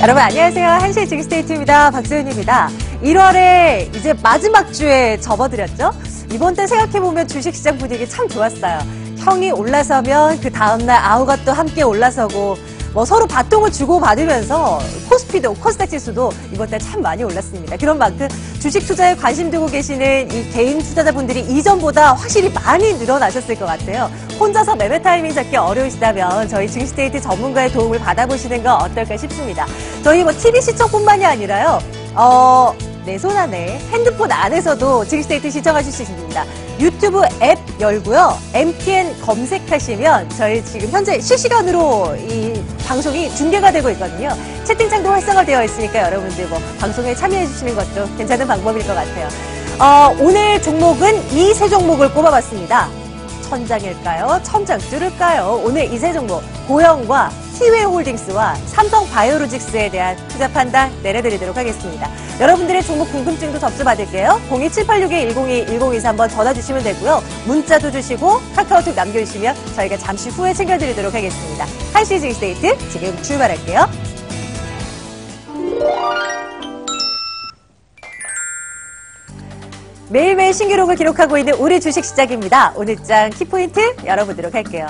여러분 안녕하세요. 한시의 징스테이트입니다. 박소연입니다. 1월에 이제 마지막 주에 접어들었죠? 이번 때 생각해보면 주식시장 분위기 참 좋았어요. 형이 올라서면 그 다음날 아우가 또 함께 올라서고 뭐 서로 바통을 주고받으면서 코스피도 코스닥 지수도 이번 달 참 많이 올랐습니다. 그런 만큼 주식 투자에 관심 두고 계시는 이 개인 투자자분들이 이전보다 확실히 많이 늘어나셨을 것 같아요. 혼자서 매매 타이밍 잡기 어려우시다면 저희 징스테이트 전문가의 도움을 받아보시는 거 어떨까 싶습니다. 저희 뭐 TV 시청뿐만이 아니라요. 내 손 안에 핸드폰 안에서도 징스테이트 시청하실 수 있습니다. 유튜브 앱 열고요. MTN 검색하시면 저희 지금 현재 실시간으로 이 방송이 중계가 되고 있거든요. 채팅창도 활성화되어 있으니까 여러분들 뭐 방송에 참여해 주시는 것도 괜찮은 방법일 것 같아요. 오늘 종목은 이 세 종목을 꼽아봤습니다. 천장일까요? 천장 뚫을까요? 오늘 이 세 종목 고영과 티웨이홀딩스와 삼성바이오로직스에 대한 투자 판단 내려드리도록 하겠습니다. 여러분들의 종목 궁금증도 접수받을게요. 02786-102-1024 한번 전화 주시면 되고요. 문자도 주시고 카카오톡 남겨주시면 저희가 잠시 후에 챙겨드리도록 하겠습니다. 한시 징스테이트 지금 출발할게요. 매일매일 신기록을 기록하고 있는 우리 주식시장입니다. 오늘장 키포인트 열어보도록 할게요.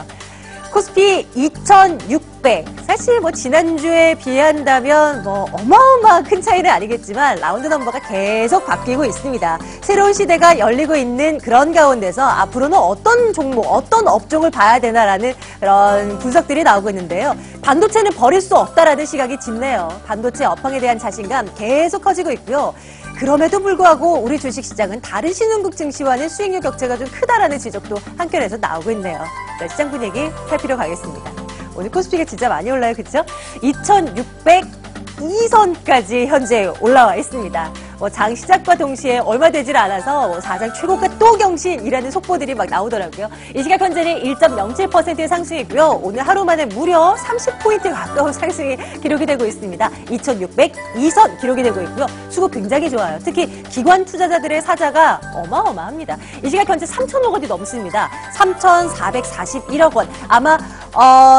코스피 2600. 사실 뭐 지난주에 비한다면 뭐 어마어마한 큰 차이는 아니겠지만 라운드 넘버가 계속 바뀌고 있습니다. 새로운 시대가 열리고 있는 그런 가운데서 앞으로는 어떤 종목, 어떤 업종을 봐야 되나라는 그런 분석들이 나오고 있는데요. 반도체는 버릴 수 없다라는 시각이 짙네요. 반도체 업황에 대한 자신감 계속 커지고 있고요. 그럼에도 불구하고 우리 주식시장은 다른 신흥국 증시와는 수익률 격차가 좀 크다라는 지적도 한켠에서 나오고 있네요. 자, 시장 분위기 살피러 가겠습니다. 오늘 코스피가 진짜 많이 올라요, 그렇죠? 2602선까지 현재 올라와 있습니다. 장 시작과 동시에 얼마 되질 않아서 사상 최고가 또 경신이라는 속보들이 막 나오더라고요. 이 시각 현재는 1.07%의 상승이고요. 오늘 하루 만에 무려 30포인트 가까운 상승이 기록이 되고 있습니다. 2602선 기록이 되고 있고요. 수급 굉장히 좋아요. 특히 기관 투자자들의 사자가 어마어마합니다. 이 시각 현재 3천억 원이 넘습니다. 3,441억 원. 아마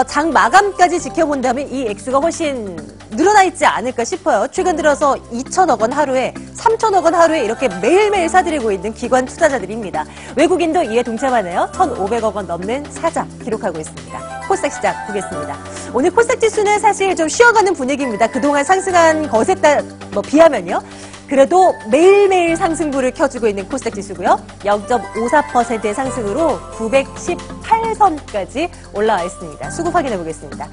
장 마감까지 지켜본다면 이 액수가 훨씬 늘어나 있지 않을까 싶어요. 최근 들어서 2천억 원 하루에 3천억 원 하루에 이렇게 매일매일 사들이고 있는 기관 투자자들입니다. 외국인도 이에 동참하네요. 1,500억 원 넘는 사자 기록하고 있습니다. 코스닥 시장 보겠습니다. 오늘 코스닥 지수는 사실 좀 쉬어가는 분위기입니다. 그동안 상승한 것에 비하면요. 그래도 매일매일 상승부를 켜주고 있는 코스닥 지수고요. 0.54%의 상승으로 918선까지 올라와 있습니다. 수급 확인해 보겠습니다.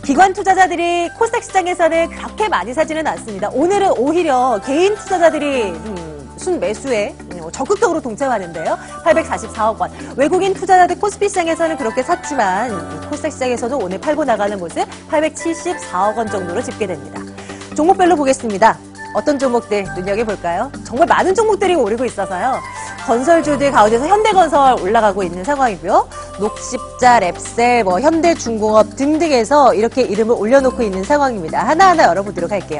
기관 투자자들이 코스닥 시장에서는 그렇게 많이 사지는 않습니다. 오늘은 오히려 개인 투자자들이 순매수에 적극적으로 동참하는데요. 844억 원. 외국인 투자자들 코스피 시장에서는 그렇게 샀지만 코스닥 시장에서도 오늘 팔고 나가는 모습 874억 원 정도로 집계됩니다. 종목별로 보겠습니다. 어떤 종목들 눈여겨볼까요? 정말 많은 종목들이 오르고 있어서요. 건설주들 가운데서 현대건설 올라가고 있는 상황이고요. 녹십자, 랩셀, 현대중공업 등등에서 이렇게 이름을 올려놓고 있는 상황입니다. 하나하나 열어보도록 할게요.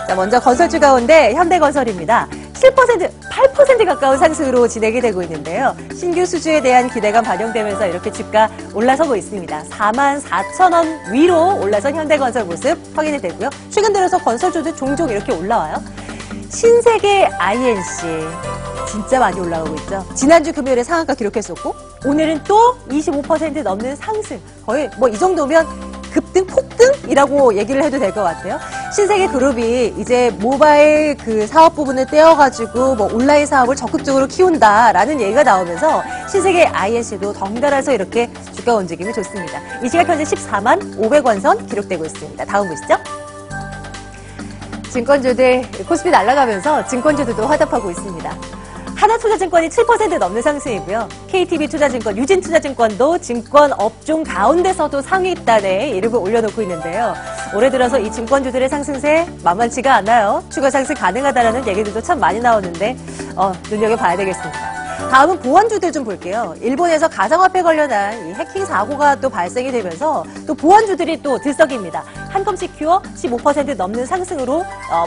자, 먼저 건설주 가운데 현대건설입니다. 7%, 8% 가까운 상승으로 진행이 되고 있는데요. 신규 수주에 대한 기대감 반영되면서 이렇게 주가 올라서고 있습니다. 44,000원 위로 올라선 현대건설 모습 확인이 되고요. 최근 들어서 건설주도 종종 이렇게 올라와요. 신세계 INC 진짜 많이 올라가고 있죠. 지난주 금요일에 상한가 기록했었고 오늘은 또 25% 넘는 상승. 거의 이 정도면 급등, 폭등이라고 얘기를 해도 될 것 같아요. 신세계 그룹이 이제 모바일 그 사업 부분을 떼어가지고 온라인 사업을 적극적으로 키운다라는 얘기가 나오면서 신세계 INC도 덩달아서 이렇게 주가 움직임이 좋습니다. 이 시각 현재 14만 500원 선 기록되고 있습니다. 다음 보시죠. 증권주들 코스피 날아가면서 증권주들도 화답하고 있습니다. 하나투자증권이 7% 넘는 상승이고요. KTB투자증권, 유진투자증권도 증권 업종 가운데서도 상위단에 이름을 올려놓고 있는데요. 올해 들어서 이 증권주들의 상승세 만만치가 않아요. 추가 상승 가능하다라는 얘기들도 참 많이 나오는데 눈여겨봐야 되겠습니다. 다음은 보안주들 좀 볼게요. 일본에서 가상화폐 관련한 이 해킹 사고가 또 발생이 되면서 또 보안주들이 또 들썩입니다. 한컴시큐어 15% 넘는 상승으로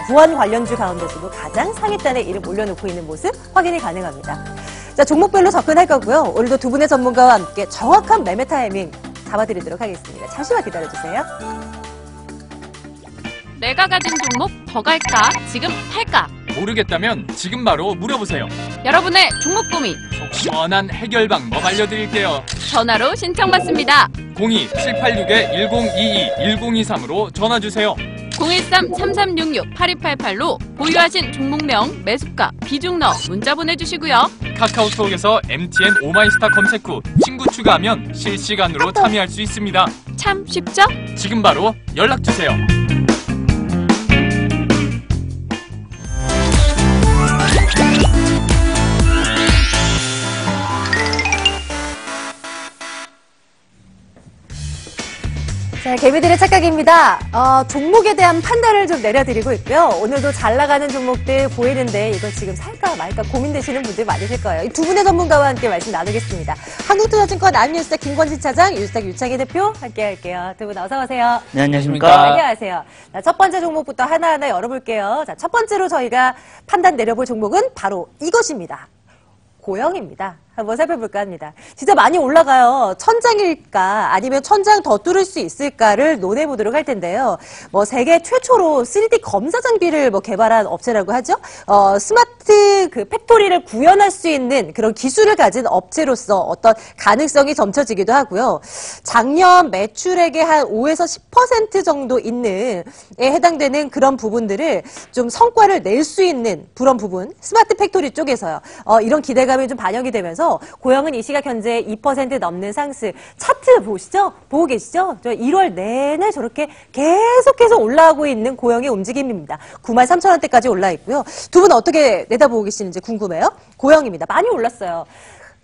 보안 관련주 가운데서도 가장 상위단에 이름 올려놓고 있는 모습 확인이 가능합니다. 자, 종목별로 접근할 거고요. 오늘도 두 분의 전문가와 함께 정확한 매매 타이밍 잡아드리도록 하겠습니다. 잠시만 기다려주세요. 내가 가진 종목 더 갈까? 지금 팔까? 모르겠다면 지금 바로 물어보세요. 여러분의 종목 고민 속 시원한 해결 방법 알려드릴게요. 전화로 신청받습니다. 02-7862-1023으로 전화주세요. 013-3366-8288로 보유하신 종목명, 매수가, 비중 넣어 문자 보내주시고요. 카카오톡에서 MTN 오마이스타 검색 후 친구 추가하면 실시간으로 참여할 수 있습니다. 참 쉽죠? 지금 바로 연락주세요. 자, 개미들의 착각입니다. 종목에 대한 판단을 좀 내려드리고 있고요. 오늘도 잘 나가는 종목들 보이는데 이거 지금 살까 말까 고민되시는 분들 많으실 거예요. 이 두 분의 전문가와 함께 말씀 나누겠습니다. 한국투자증권 안윤수탁 김권지 차장, 윤수탁 유창희 대표 함께 할게요. 두 분 어서 오세요. 네, 안녕하십니까. 안녕하세요. 자, 첫 번째 종목부터 하나하나 열어볼게요. 자, 첫 번째로 저희가 판단 내려볼 종목은 바로 이것입니다. 고영입니다. 한번 살펴볼까 합니다. 진짜 많이 올라가요. 천장일까 아니면 천장 더 뚫을 수 있을까를 논해보도록 할 텐데요. 세계 최초로 3D 검사 장비를 개발한 업체라고 하죠. 스마트 팩토리를 구현할 수 있는 그런 기술을 가진 업체로서 어떤 가능성이 점쳐지기도 하고요. 작년 매출액의 한 5에서 10% 정도 있는 에 해당되는 그런 부분들을 좀 성과를 낼 수 있는 그런 부분, 스마트 팩토리 쪽에서요. 이런 기대감이 좀 반영이 되면서 고영은 이 시각 현재 2% 넘는 상승. 차트 보시죠? 보고 계시죠? 1월 내내 저렇게 계속해서 올라가고 있는 고영의 움직임입니다. 93,000원대까지 올라 있고요. 두 분 어떻게 내다보고 계시는지 궁금해요. 고영입니다. 많이 올랐어요.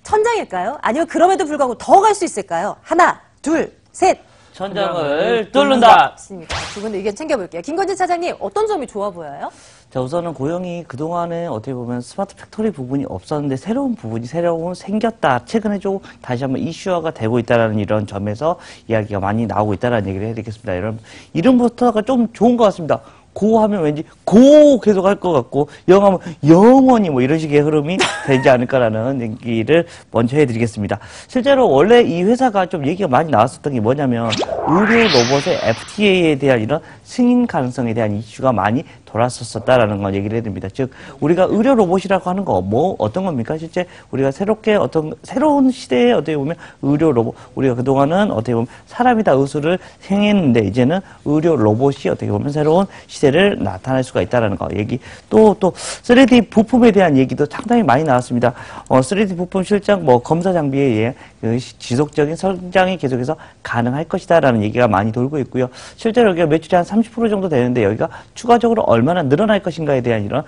천장일까요? 아니면 그럼에도 불구하고 더 갈 수 있을까요? 하나, 둘, 셋. 천장을 뚫는다. 좋습니다. 두 분 의견 챙겨볼게요. 김건진 차장님, 어떤 점이 좋아 보여요? 자, 우선은 고영이 그동안에 어떻게 보면 스마트 팩토리 부분이 없었는데 새로운 부분이 생겼다. 최근에 좀 다시 한번 이슈화가 되고 있다는 이런 점에서 이야기가 많이 나오고 있다는 얘기를 해드리겠습니다. 여러분, 이름부터가 좀 좋은 것 같습니다. 고 하면 왠지 고 계속 할 것 같고 영 하면 영원히 이런 식의 흐름이 되지 않을까라는 얘기를 먼저 해드리겠습니다. 실제로 원래 이 회사가 좀 얘기가 많이 나왔었던 게 뭐냐면 의료 로봇의 FTA에 대한 이런 승인 가능성에 대한 이슈가 많이 돌았었다라는 걸 얘기를 해드립니다. 즉 우리가 의료 로봇이라고 하는 거 어떤 겁니까? 실제 우리가 새로운 시대에 어떻게 보면 의료 로봇, 우리가 그동안은 어떻게 보면 사람이 다 의술을 행했는데 이제는 의료 로봇이 어떻게 보면 새로운 시대를 나타낼 수가 있다라는 거 얘기. 또 3D 부품에 대한 얘기도 상당히 많이 나왔습니다. 3D 부품 실장 검사 장비에 의해 지속적인 성장이 계속해서 가능할 것이다라는 얘기가 많이 돌고 있고요. 실제로 여기가 매출이 한 30% 정도 되는데 여기가 추가적으로 얼마나 늘어날 것인가에 대한 이런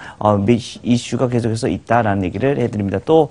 이슈가 계속해서 있다라는 얘기를 해드립니다. 또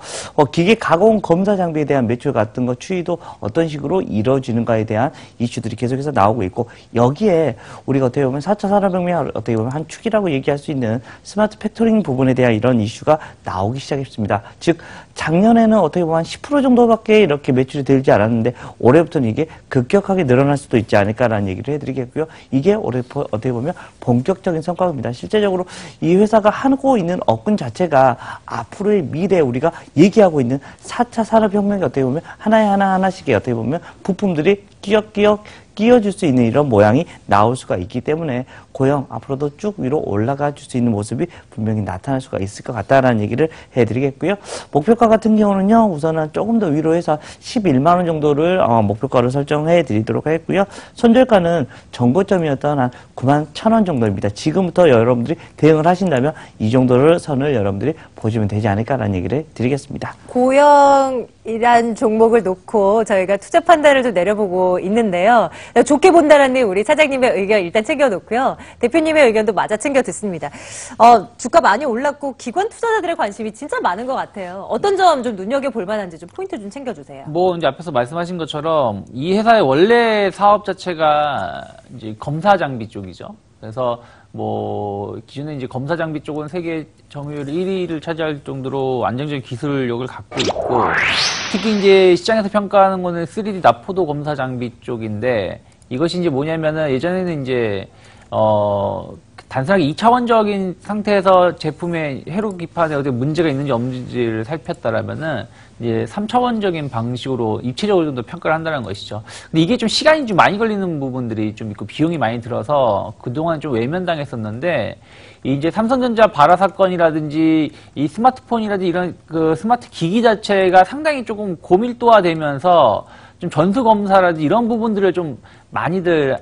기계 가공 검사 장비에 대한 매출 같은 거 추이도 어떤 식으로 이루어지는가에 대한 이슈들이 계속해서 나오고 있고 여기에 우리가 어떻게 보면 4차 산업혁명 어떻게 보면 한 축이라고 얘기할 수 있는 스마트 팩토링 부분에 대한 이런 이슈가 나오기 시작했습니다. 즉 작년에는 어떻게 보면 한 10% 정도밖에 이렇게 매출이 들지 않았는데 올해부터는 이게 급격하게 늘어날 수도 있지 않을까라는 얘기를 해드리겠고요. 이게 올해 어떻게 보면 본격적인 성과입니다. 실제적으로 이 회사가 하고 있는 업군 자체가 앞으로의 미래 우리가 얘기하고 있는 4차 산업혁명이 어떻게 보면 하나씩의 어떻게 보면 부품들이 끼워줄 수 있는 이런 모양이 나올 수가 있기 때문에 고영 앞으로도 쭉 위로 올라가 줄 수 있는 모습이 분명히 나타날 수가 있을 것 같다라는 얘기를 해드리겠고요. 목표가 같은 경우는요, 우선은 조금 더 위로 해서 11만 원 정도를 목표가로 설정해 드리도록 하겠고요. 손절가는 전고점이었던 한 91,000원 정도입니다. 지금부터 여러분들이 대응을 하신다면 이 정도를 선을 여러분들이 보시면 되지 않을까라는 얘기를 드리겠습니다. 고영이란 종목을 놓고 저희가 투자 판단을 좀 내려보고 있는데요. 좋게 본다라는 우리 차장님의 의견 일단 챙겨놓고요. 대표님의 의견도 맞아 챙겨 듣습니다. 주가 많이 올랐고 기관 투자자들의 관심이 진짜 많은 것 같아요. 어떤 점 좀 눈여겨볼 만한지 좀 포인트 좀 챙겨주세요. 이제 앞에서 말씀하신 것처럼 이 회사의 원래 사업 자체가 이제 검사 장비 쪽이죠. 그래서 기존에 이제 검사 장비 쪽은 세계 점유율 1위를 차지할 정도로 안정적인 기술력을 갖고 있고, 특히 이제 시장에서 평가하는 거는 3D 납포도 검사 장비 쪽인데, 이것이 이제 뭐냐면은 예전에는 이제, 단순하게 2차원적인 상태에서 제품의 회로 기판에 어디 문제가 있는지 없는지를 살폈다라면은 이제 3차원적인 방식으로 입체적으로 좀 더 평가를 한다는 것이죠. 근데 이게 좀 시간이 좀 많이 걸리는 부분들이 좀 있고 비용이 많이 들어서 그동안 좀 외면당했었는데 이제 삼성전자 발화 사건이라든지 이 스마트폰이라든지 이런 그 스마트 기기 자체가 상당히 조금 고밀도화되면서 좀 전수검사라든지 이런 부분들을 좀 많이들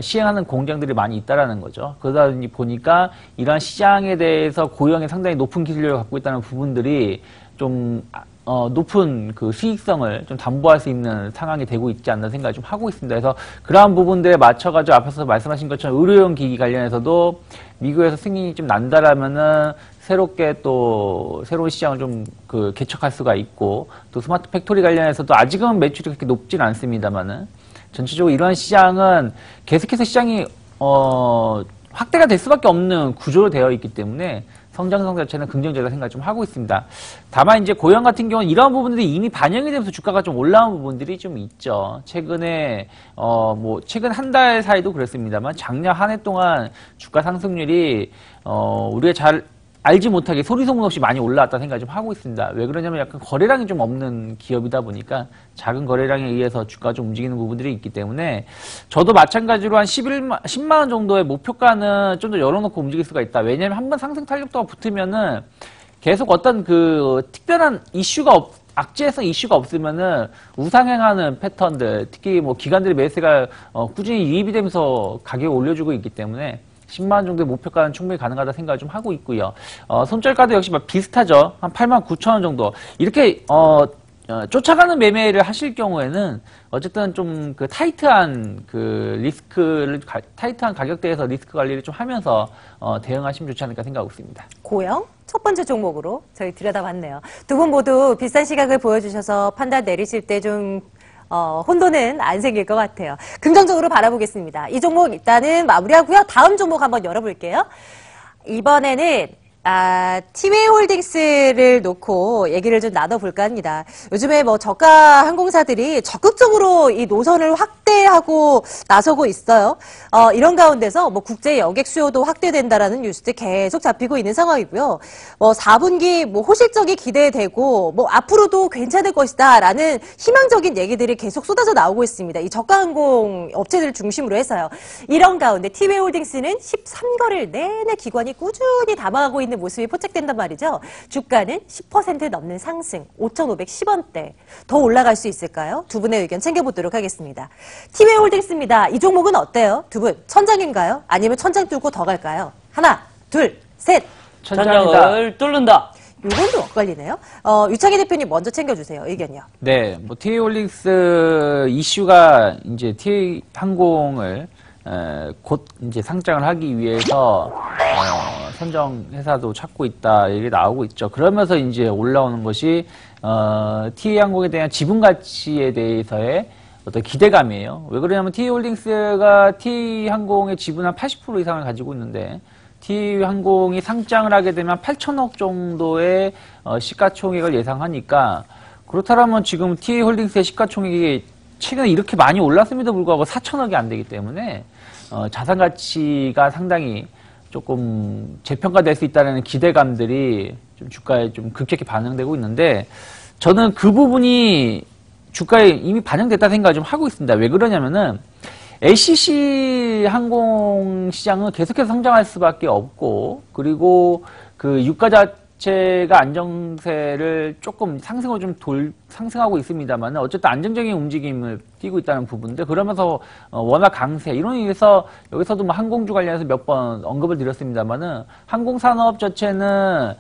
시행하는 공장들이 많이 있다라는 거죠. 그러다 보니까 이러한 시장에 대해서 고용에 상당히 높은 기술력을 갖고 있다는 부분들이 좀 높은 그 수익성을 좀 담보할 수 있는 상황이 되고 있지 않나 생각을 좀 하고 있습니다. 그래서 그러한 부분들에 맞춰가지고 앞에서 말씀하신 것처럼 의료용 기기 관련해서도 미국에서 승인이 좀 난다라면은 새롭게 또 새로운 시장을 좀 그 개척할 수가 있고 또 스마트 팩토리 관련해서도 아직은 매출이 그렇게 높진 않습니다만은 전체적으로 이러한 시장은 계속해서 시장이 확대가 될 수밖에 없는 구조로 되어 있기 때문에 성장성 자체는 긍정적이라고 생각을 좀 하고 있습니다. 다만 이제 고용 같은 경우는 이러한 부분들이 이미 반영이 되면서 주가가 좀 올라온 부분들이 좀 있죠. 최근에 뭐 최근 한 달 사이도 그랬습니다만 작년 한 해 동안 주가 상승률이 우리가 잘 알지 못하게 소리 소문 없이 많이 올라왔다는 생각을 좀 하고 있습니다. 왜 그러냐면 약간 거래량이 좀 없는 기업이다 보니까 작은 거래량에 의해서 주가가 좀 움직이는 부분들이 있기 때문에 저도 마찬가지로 한 10만 원 정도의 목표가는 좀 더 열어놓고 움직일 수가 있다. 왜냐면 한번 상승 탄력도가 붙으면은 계속 어떤 그 특별한 이슈가 악재성 이슈가 없으면은 우상향하는 패턴들, 특히 뭐 기관들의 매수가 꾸준히 유입이 되면서 가격을 올려주고 있기 때문에 10만 원 정도의 목표가는 충분히 가능하다 생각을 좀 하고 있고요. 손절가도 역시 비슷하죠. 한 8만 9천 원 정도. 이렇게 쫓아가는 매매를 하실 경우에는 어쨌든 좀 그 타이트한 그 리스크를 타이트한 가격대에서 리스크 관리를 좀 하면서 대응하시면 좋지 않을까 생각하고 있습니다. 고영 첫 번째 종목으로 저희 들여다봤네요. 두 분 모두 비슷한 시각을 보여주셔서 판단 내리실 때 좀 혼돈은 안 생길 것 같아요. 긍정적으로 바라보겠습니다. 이 종목 일단은 마무리하고요. 다음 종목 한번 열어볼게요. 이번에는 티웨이홀딩스를 놓고 얘기를 좀 나눠볼까 합니다. 요즘에 뭐 저가 항공사들이 적극적으로 이 노선을 확대하고 나서고 있어요. 이런 가운데서 뭐 국제 여객 수요도 확대된다라는 뉴스도 계속 잡히고 있는 상황이고요. 4분기 뭐 호실적이 기대되고 뭐 앞으로도 괜찮을 것이다라는 희망적인 얘기들이 계속 쏟아져 나오고 있습니다. 이 저가 항공 업체들을 중심으로 해서요. 이런 가운데 티웨이홀딩스는 13거래일 내내 기관이 꾸준히 담아가고 있는 모습이 포착된단 말이죠. 주가는 10% 넘는 상승, 5,510원대. 더 올라갈 수 있을까요? 두 분의 의견 챙겨보도록 하겠습니다. 티웨이홀딩스입니다. 이 종목은 어때요? 두 분, 천장인가요? 아니면 천장 뚫고 더 갈까요? 하나, 둘, 셋. 천장을 뚫는다. 요건 좀 엇갈리네요. 유창희 대표님 먼저 챙겨주세요. 의견이요. 네, 뭐 티웨이홀딩스 이슈가 이제 티웨이 항공을 곧 이제 상장을 하기 위해서 선정 회사도 찾고 있다 얘기 나오고 있죠. 그러면서 이제 올라오는 것이 티웨이 항공에 대한 지분 가치에 대해서의 어떤 기대감이에요. 왜 그러냐면 티웨이홀딩스가 티웨이 항공의 지분 한 80% 이상을 가지고 있는데 티웨이 항공이 상장을 하게 되면 8천억 정도의 시가총액을 예상하니까 그렇다면 지금 티웨이홀딩스의 시가총액이 최근에 이렇게 많이 올랐음에도 불구하고 4천억이 안 되기 때문에 자산 가치가 상당히 조금 재평가될 수 있다는 기대감들이 좀 주가에 좀 급격히 반영되고 있는데 저는 그 부분이 주가에 이미 반영됐다 생각을 좀 하고 있습니다. 왜 그러냐면은 LCC 항공 시장은 계속해서 성장할 수밖에 없고 그리고 그 유가 자체가 안정세를 조금 상승을 좀 상승하고 있습니다만 어쨌든 안정적인 움직임을 띄고 있다는 부분인데 그러면서 워낙 강세 이런 의미에서 여기서도 뭐 항공주 관련해서 몇 번 언급을 드렸습니다만은 항공산업 자체는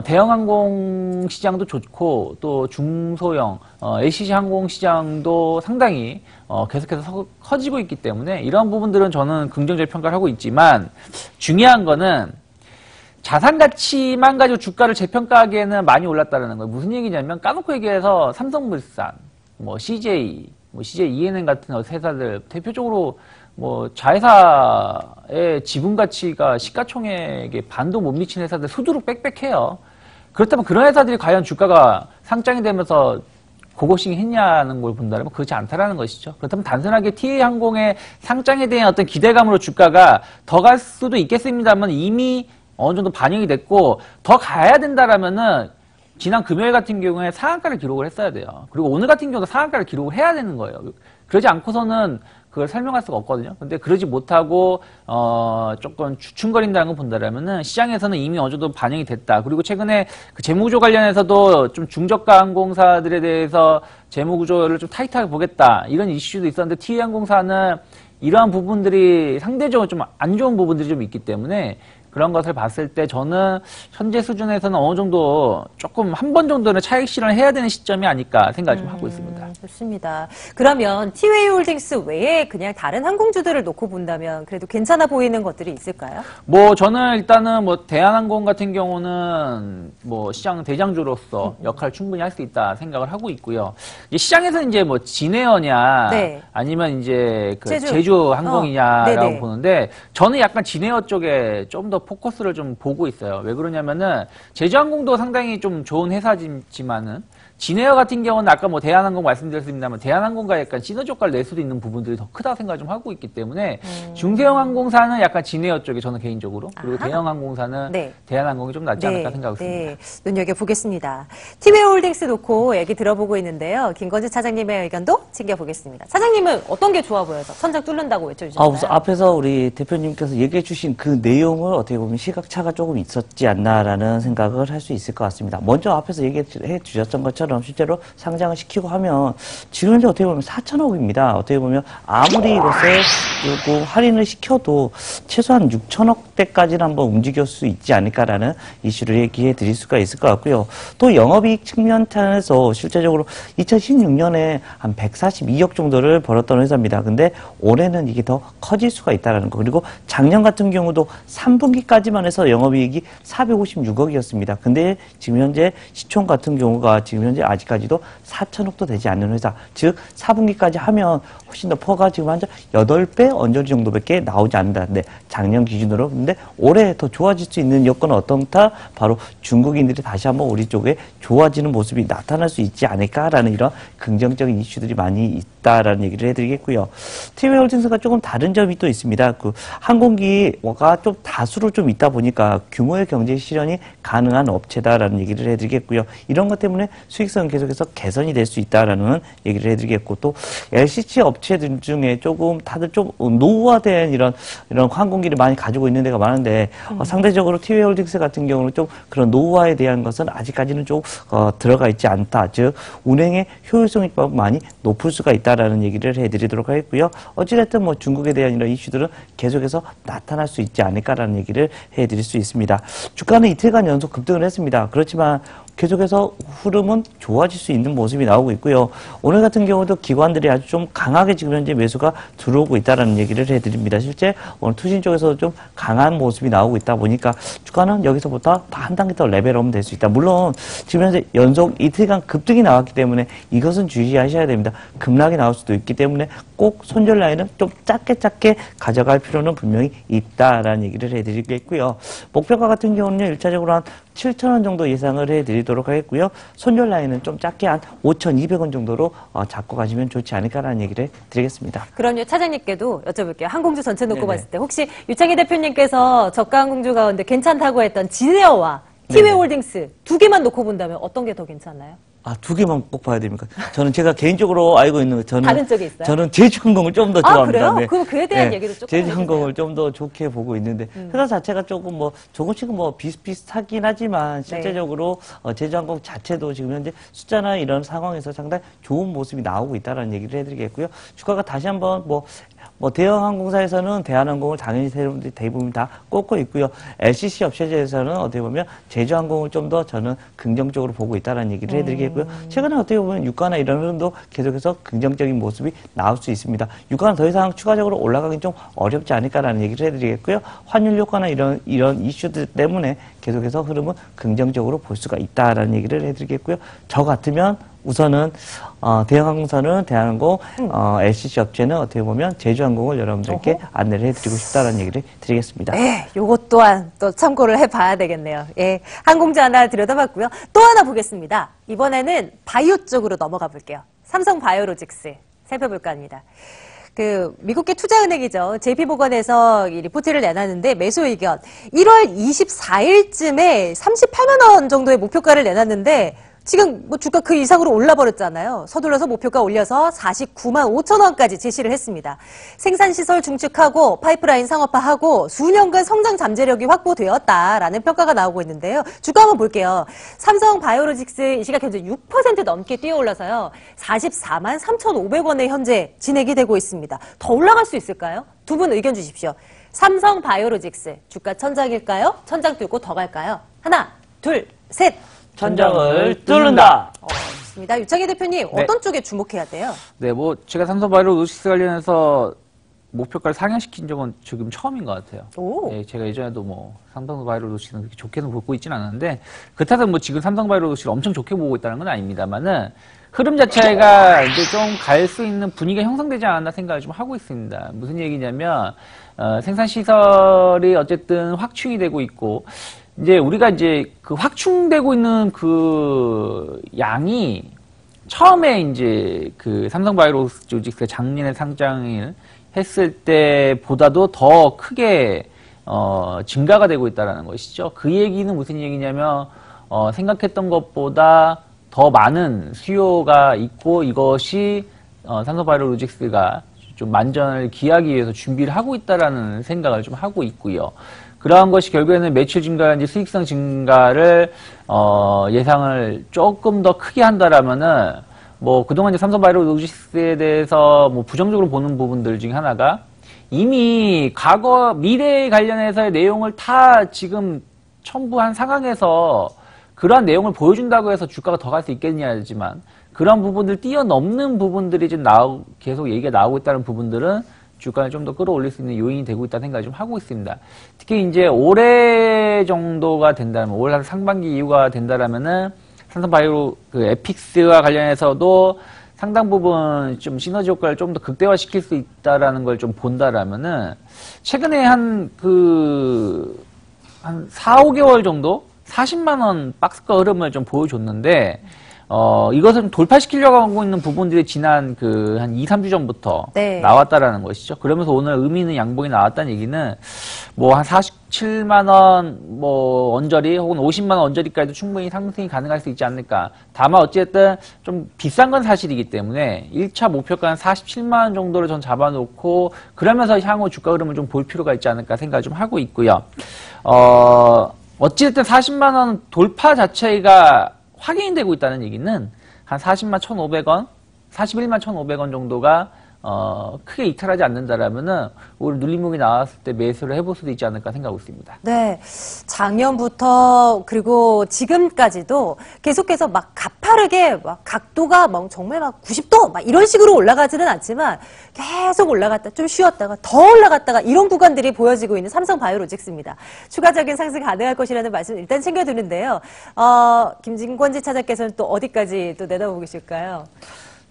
대형 항공 시장도 좋고 또 중소형 LCC 항공 시장도 상당히 계속해서 커지고 있기 때문에 이런 부분들은 저는 긍정적 평가를 하고 있지만 중요한 거는 자산 가치만 가지고 주가를 재평가하기에는 많이 올랐다는 거예요. 무슨 얘기냐면 까놓고 얘기해서 삼성물산, 뭐 CJ, 뭐 CJ ENN 같은 회사들 대표적으로 뭐 자회사의 지분 가치가 시가총액에 반도 못 미친 회사들 수두룩 빽빽해요. 그렇다면 그런 회사들이 과연 주가가 상장이 되면서 고고싱 했냐는 걸 본다면 그렇지 않다라는 것이죠. 그렇다면 단순하게 TA항공의 상장에 대한 어떤 기대감으로 주가가 더 갈 수도 있겠습니다만 이미 어느 정도 반영이 됐고 더 가야 된다라면은 지난 금요일 같은 경우에 상한가를 기록을 했어야 돼요. 그리고 오늘 같은 경우도 상한가를 기록을 해야 되는 거예요. 그러지 않고서는 그걸 설명할 수가 없거든요. 근데 그러지 못하고 조금 주춤거린다는 걸 본다라면은 시장에서는 이미 어느 정도 반영이 됐다. 그리고 최근에 그 재무구조 관련해서도 좀 중저가 항공사들에 대해서 재무구조를 좀 타이트하게 보겠다. 이런 이슈도 있었는데 TA항공사는 이러한 부분들이 상대적으로 좀 안 좋은 부분들이 좀 있기 때문에 그런 것을 봤을 때 저는 현재 수준에서는 어느 정도 조금 한 번 정도는 차익 실현을 해야 되는 시점이 아닐까 생각을 좀 하고 있습니다. 좋습니다. 그러면 티웨이홀딩스 외에 그냥 다른 항공주들을 놓고 본다면 그래도 괜찮아 보이는 것들이 있을까요? 뭐 저는 일단은 뭐 대한항공 같은 경우는 뭐 시장 대장주로서 역할을 충분히 할 수 있다 생각을 하고 있고요. 이제 시장에서 이제 뭐 진에어냐 네. 아니면 이제 그 제주. 제주 항공이냐라고 네네. 보는데 저는 약간 진에어 쪽에 좀 더 포커스를 좀 보고 있어요. 왜 그러냐면은 제주항공도 상당히 좀 좋은 회사지만은 진에어 같은 경우는 아까 뭐 대한항공 말씀드렸습니다만 대한항공과 약간 시너지 효과를 낼 수도 있는 부분들이 더 크다 생각을 좀 하고 있기 때문에 중소형 항공사는 약간 진에어 쪽에 저는 개인적으로 그리고 아하. 대형 항공사는 네. 대한항공이 좀 낫지 않을까 생각하고 있습니다. 네, 눈여겨보겠습니다. 티웨이홀딩스 놓고 얘기 들어보고 있는데요. 김건지 차장님의 의견도 챙겨보겠습니다. 차장님은 어떤 게 좋아 보여서 천장 뚫는다고 외쳐주셨나요? 우선 앞에서 우리 대표님께서 얘기해 주신 그 내용을 어떻게 보면 시각차가 조금 있었지 않나라는 생각을 할 수 있을 것 같습니다. 먼저 앞에서 얘기해 주셨던 것처럼 실제로 상장을 시키고 하면 지금 현재 어떻게 보면 4천억입니다. 어떻게 보면 아무리 이것을 조금 할인을 시켜도 최소한 6천억대까지는 한번 움직일 수 있지 않을까라는 이슈를 얘기해 드릴 수가 있을 것 같고요. 또 영업이익 측면에서 실제적으로 2016년에 한 142억 정도를 벌었던 회사입니다. 근데 올해는 이게 더 커질 수가 있다는 거. 그리고 작년 같은 경우도 3분기까지만 해서 영업이익이 456억이었습니다. 근데 지금 현재 시총 같은 경우가 지금 현재 아직까지도 4천억도 되지 않는 회사. 즉 4분기까지 하면 훨씬 더 퍼가 지금 한 8배 언저리 정도밖에 나오지 않는다는데 작년 기준으로. 근데 올해 더 좋아질 수 있는 여건은 어떤가? 바로 중국인들이 다시 한번 우리 쪽에 좋아지는 모습이 나타날 수 있지 않을까라는 이런 긍정적인 이슈들이 많이 있다라는 얘기를 해드리겠고요. 티웨이홀딩스가 조금 다른 점이 또 있습니다. 그 항공기가 좀 다수로 좀 있다 보니까 규모의 경제 실현이 가능한 업체다라는 얘기를 해드리겠고요. 이런 것 때문에 수익성은 계속해서 개선이 될 수 있다라는 얘기를 해드리겠고, 또 LCC 업체들 중에 조금 다들 좀 노후화된 이런 항공기를 많이 가지고 있는 데가 많은데 상대적으로 티웨이홀딩스 같은 경우는 좀 그런 노후화에 대한 것은 아직까지는 좀 들어가 있지 않다. 즉 운행의 효율성이 많이 높을 수가 있다라는 얘기를 해드리도록 하겠고요. 어찌됐든 뭐 중국에 대한 이런 이슈들은 계속해서 나타날 수 있지 않을까라는 얘기를 해드릴 수 있습니다. 주가는 이틀간 연속 급등을 했습니다. 그렇지만 계속해서 흐름은 좋아질 수 있는 모습이 나오고 있고요. 오늘 같은 경우도 기관들이 아주 좀 강하게 지금 현재 매수가 들어오고 있다는 얘기를 해드립니다. 실제 오늘 투신 쪽에서 좀 강한 모습이 나오고 있다 보니까 주가는 여기서부터 한 단계 더 레벨업은 될 수 있다. 물론 지금 현재 연속 이틀간 급등이 나왔기 때문에 이것은 주의하셔야 됩니다. 급락이 나올 수도 있기 때문에 꼭 손절 라인은 좀 짧게 가져갈 필요는 분명히 있다라는 얘기를 해드리겠고요. 목표가 같은 경우는 1차적으로 한 7,000원 정도 예상을 해드리도록 하겠고요. 손절 라인은 좀 작게 한 5,200원 정도로 잡고 가시면 좋지 않을까라는 얘기를 드리겠습니다. 그럼요. 차장님께도 여쭤볼게요. 항공주 전체 놓고 네네. 봤을 때 혹시 유창희 대표님께서 저가 항공주 가운데 괜찮다고 했던 진에어와 티웨이홀딩스 두 개만 놓고 본다면 어떤 게 더 괜찮나요? 두 개만 꼭 봐야 됩니까? 저는 제가 개인적으로 알고 있는 다른 쪽에 있어요? 저는 제주항공을 좀 더 좋아합니다. 그래요? 그럼 그에 대한 얘기도 조금 제주항공을 좀 더 좋게 보고 있는데 회사 자체가 조금 조금씩은 비슷비슷하긴 하지만 실제적으로 제주항공 자체도 지금 현재 숫자나 이런 상황에서 상당히 좋은 모습이 나오고 있다는 얘기를 해드리겠고요. 주가가 다시 한번 대형 항공사에서는 대한항공을 당연히 대부분 다 꼽고 있고요. LCC 업체에서는 어떻게 보면 제주항공을 좀 더 저는 긍정적으로 보고 있다는 얘기를 해드리겠고요. 최근에 어떻게 보면 유가나 이런 흐름도 계속해서 긍정적인 모습이 나올 수 있습니다. 유가는 더 이상 추가적으로 올라가긴 좀 어렵지 않을까라는 얘기를 해드리겠고요. 환율 효과나 이런 이슈들 때문에 계속해서 흐름은 긍정적으로 볼 수가 있다라는 얘기를 해드리겠고요. 저 같으면 우선은 대형항공사는 대한항공, LCC 업체는 어떻게 보면 제주항공을 여러분들께 안내를 해드리고 싶다는 얘기를 드리겠습니다. 네, 요것 또한 또 참고를 해봐야 되겠네요. 예, 항공자 하나 들여다봤고요. 또 하나 보겠습니다. 이번에는 바이오 쪽으로 넘어가 볼게요. 삼성 바이오로직스 살펴볼까 합니다. 미국계 투자은행이죠. JP모건에서 이 리포트를 내놨는데 매수 의견 1월 24일쯤에 38만 원 정도의 목표가를 내놨는데 지금 뭐 주가 그 이상으로 올라버렸잖아요. 서둘러서 목표가 올려서 49만 5천 원까지 제시를 했습니다. 생산시설 중축하고 파이프라인 상업화하고 수년간 성장 잠재력이 확보되었다라는 평가가 나오고 있는데요. 주가 한번 볼게요. 삼성 바이오로직스 이 시각 현재 6% 넘게 뛰어올라서요. 44만 3,500원에 현재 진행이 되고 있습니다. 더 올라갈 수 있을까요? 두 분 의견 주십시오. 삼성 바이오로직스 주가 천장일까요? 천장 뚫고 더 갈까요? 하나, 둘, 셋. 천장을 뚫는다. 좋습니다. 유창희 대표님, 네. 어떤 쪽에 주목해야 돼요? 네, 제가 삼성바이오로직스 관련해서 목표가를 상향시킨 적은 지금 처음인 것 같아요. 오. 네, 제가 예전에도 삼성바이오로직스는 그렇게 좋게는 보고 있지는 않았는데, 그렇다고 지금 삼성바이오로직스를 엄청 좋게 보고 있다는 건 아닙니다만은, 흐름 자체가 이제 좀 갈 수 있는 분위기가 형성되지 않았나 생각을 좀 하고 있습니다. 무슨 얘기냐면, 생산시설이 어쨌든 확충이 되고 있고, 이제 우리가 그 확충되고 있는 그 양이 처음에 이제 삼성바이오로직스가 작년에 상장을 했을 때보다도 더 크게 증가가 되고 있다는 것이죠. 그 얘기는 무슨 얘기냐면 생각했던 것보다 더 많은 수요가 있고 이것이 삼성바이오로직스가 좀 만전을 기하기 위해서 준비를 하고 있다라는 생각을 좀 하고 있고요. 그러한 것이 결국에는 매출 증가라든지 수익성 증가를 예상을 조금 더 크게 한다라면은 그동안 이제 삼성바이오로직스에 대해서 부정적으로 보는 부분들 중에 하나가 이미 미래에 관련해서의 내용을 다 지금 첨부한 상황에서 그러한 내용을 보여준다고 해서 주가가 더 갈 수 있겠냐지만 그런 부분들 뛰어넘는 부분들이 지금 계속 얘기가 나오고 있다는 부분들은 주가를 좀 더 끌어올릴 수 있는 요인이 되고 있다는 생각을 좀 하고 있습니다. 특히 이제 올해 정도가 된다면, 올 상반기 이후가 된다라면은 삼성바이오 에픽스와 관련해서도 상당 부분 좀 시너지 효과를 좀 더 극대화시킬 수 있다라는 걸 좀 본다라면은 최근에 한 4, 5개월 정도 40만 원 박스가 흐름을 좀 보여줬는데 이것을 돌파시키려고 하고 있는 부분들이 지난 한 2, 3주 전부터 네. 나왔다라는 것이죠. 그러면서 오늘 의미 있는 양봉이 나왔다는 얘기는 한 47만 원 언저리 혹은 50만 원 언저리까지도 충분히 상승이 가능할 수 있지 않을까. 다만 어쨌든 좀 비싼 건 사실이기 때문에 1차 목표가는 47만 원 정도를 전 잡아놓고 그러면서 향후 주가 흐름을 좀 볼 필요가 있지 않을까 생각을 좀 하고 있고요. 어찌됐든 40만 원 돌파 자체가 확인이 되고 있다는 얘기는 한 40만 1,500원, 41만 1,500원 정도가 크게 이탈하지 않는다라면은 오늘 눌림목이 나왔을 때 매수를 해볼 수도 있지 않을까 생각하고 있습니다. 네, 작년부터 그리고 지금까지도 계속해서 가파르게 각도가 정말 90도 이런 식으로 올라가지는 않지만 계속 올라갔다 좀 쉬었다가 더 올라갔다가 이런 구간들이 보여지고 있는 삼성바이오로직스입니다. 추가적인 상승 가능할 것이라는 말씀 일단 챙겨두는데요. 김진권지 차장께서는 또 어디까지 또 내다보고 계실까요?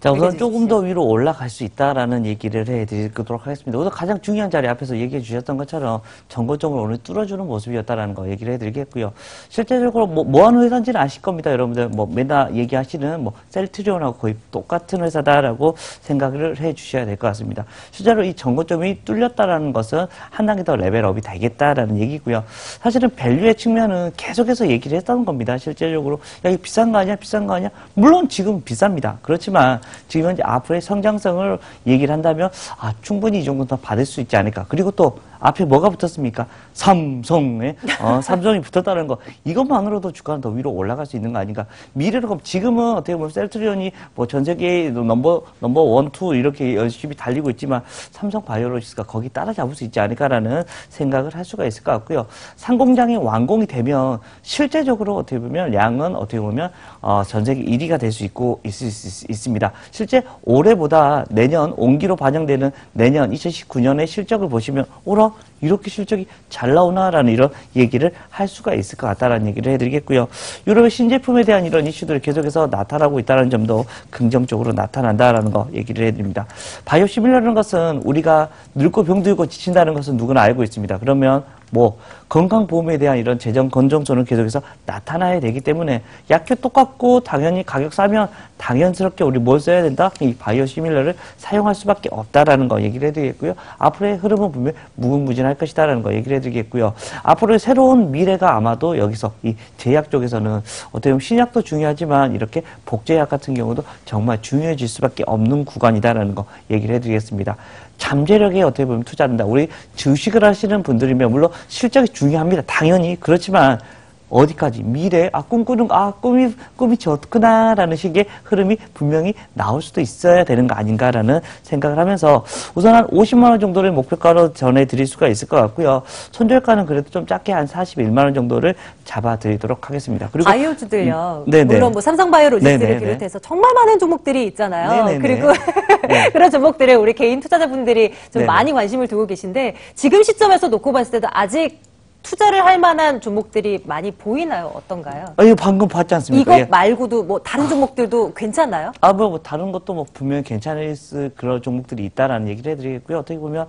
자, 우선 조금 더 위로 올라갈 수 있다라는 얘기를 해드리도록 하겠습니다. 우선 가장 중요한 자리 앞에서 얘기해 주셨던 것처럼 정고점을 오늘 뚫어주는 모습이었다라는 거 얘기를 해드리겠고요. 실제적으로 뭐 하는 회사인지는 아실 겁니다. 여러분들 맨날 얘기하시는 셀트리온하고 거의 똑같은 회사다라고 생각을 해 주셔야 될 것 같습니다. 실제로 이 정고점이 뚫렸다라는 것은 한 단계 더 레벨업이 되겠다라는 얘기고요. 사실은 밸류의 측면은 계속해서 얘기를 했다는 겁니다. 실제적으로 야, 이거 비싼 거 아니야? 비싼 거 아니야? 물론 지금 비쌉니다. 그렇지만 지금 이제 앞으로의 성장성을 얘기를 한다면 충분히 이 정도는 더 받을 수 있지 않을까. 그리고 또 앞에 뭐가 붙었습니까? 삼성에 삼성이 붙었다는 거 이것만으로도 주가는 더 위로 올라갈 수 있는 거 아닌가. 미래로 지금은 어떻게 보면 셀트리온이 전 세계 넘버 1, 2 이렇게 열심히 달리고 있지만 삼성바이오로직스가 거기 따라잡을 수 있지 않을까라는 생각을 할 수가 있을 것 같고요. 상공장이 완공이 되면 실제적으로 어떻게 보면 양은 어떻게 보면 전 세계 1위가 될 수 있습니다. 실제 올해보다 내년 온기로 반영되는 내년 2019년의 실적을 보시면 이렇게 실적이 잘 나오나라는 이런 얘기를 할 수가 있을 것 같다라는 얘기를 해드리겠고요. 유럽의 신제품에 대한 이런 이슈들이 계속해서 나타나고 있다는 점도 긍정적으로 나타난다라는 거 얘기를 해드립니다. 바이오시밀러라는 것은 우리가 늙고 병들고 지친다는 것은 누구나 알고 있습니다. 그러면 뭐 건강보험에 대한 이런 재정 건전성은 계속해서 나타나야 되기 때문에 약효 똑같고 당연히 가격 싸면 당연스럽게 우리 뭘 써야 된다? 이 바이오시밀러를 사용할 수밖에 없다라는 거 얘기를 해드리겠고요. 앞으로의 흐름은 분명 무궁무진할 것이다라는 거 얘기를 해드리겠고요. 앞으로의 새로운 미래가 아마도 여기서 이 제약 쪽에서는 어떻게 보면 신약도 중요하지만 이렇게 복제약 같은 경우도 정말 중요해질 수밖에 없는 구간이다라는 거 얘기를 해드리겠습니다. 잠재력에 어떻게 보면 투자한다. 우리 주식을 하시는 분들이면 물론 실적이 중요합니다. 당연히 그렇지만 어디까지 미래 꿈꾸는 꿈이 좋구나라는 식의 흐름이 분명히 나올 수도 있어야 되는 거 아닌가라는 생각을 하면서 우선 한 50만 원 정도를 목표가로 전해드릴 수가 있을 것 같고요. 손절가는 그래도 좀 작게 한 41만 원 정도를 잡아드리도록 하겠습니다. 그리고 바이오주들요. 물론 뭐 삼성바이오로직스를 비롯해서 정말 많은 종목들이 있잖아요. 네네네. 그리고 그런 종목들에 우리 개인 투자자분들이 좀 네네. 많이 관심을 두고 계신데 지금 시점에서 놓고 봤을 때도 아직 투자를 할 만한 종목들이 많이 보이나요? 어떤가요? 이거 방금 봤지 않습니까? 이것 말고도 뭐 다른 종목들도 괜찮나요? 뭐 다른 것도 뭐 분명히 괜찮을 그런 종목들이 있다라는 얘기를 해드리겠고요. 어떻게 보면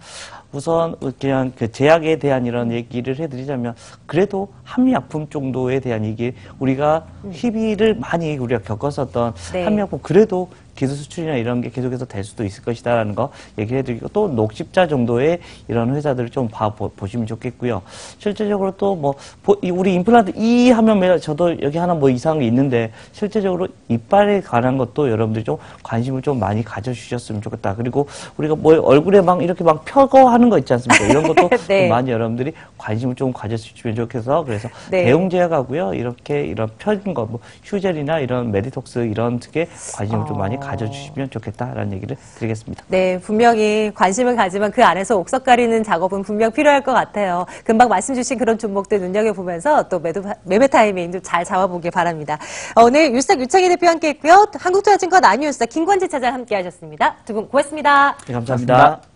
우선 그냥 그 제약에 대한 이런 얘기를 해드리자면 그래도 한미약품 정도에 대한 얘기 우리가 희비를 많이 우리가 겪었었던 한미약품 그래도 기술 수출이나 이런 게 계속해서 될 수도 있을 것이다라는 거 얘기를 해드리고 또 녹십자 정도의 이런 회사들을 좀 보시면 좋겠고요. 실제적으로 또 뭐 우리 임플란트 이 하면 저도 여기 하나 뭐 이상한 게 있는데 실제적으로 이빨에 관한 것도 여러분들이 좀 관심을 좀 많이 가져주셨으면 좋겠다. 그리고 우리가 뭐 얼굴에 막 이렇게 막 펴거 하는 거 있지 않습니까? 이런 것도 좀 많이 여러분들이 관심을 좀 가져주시면 좋겠어. 그래서 대웅제약하고요. 이렇게 이런 펴진 거 뭐 휴젤이나 이런 메디톡스 이런 특의 관심을 좀 많이 가져주시면 좋겠다라는 얘기를 드리겠습니다. 네, 분명히 관심을 가지만 그 안에서 옥석 가리는 작업은 분명 필요할 것 같아요. 금방 말씀 주신 그런 종목들 눈여겨보면서 또 매매 타이밍 좀 잘 잡아보길 바랍니다. 오늘 유스탁 유창희 대표와 함께 했고요. 한국투자증권 아니오스탁 김관지 차장 함께 하셨습니다. 두 분 고맙습니다. 네, 감사합니다.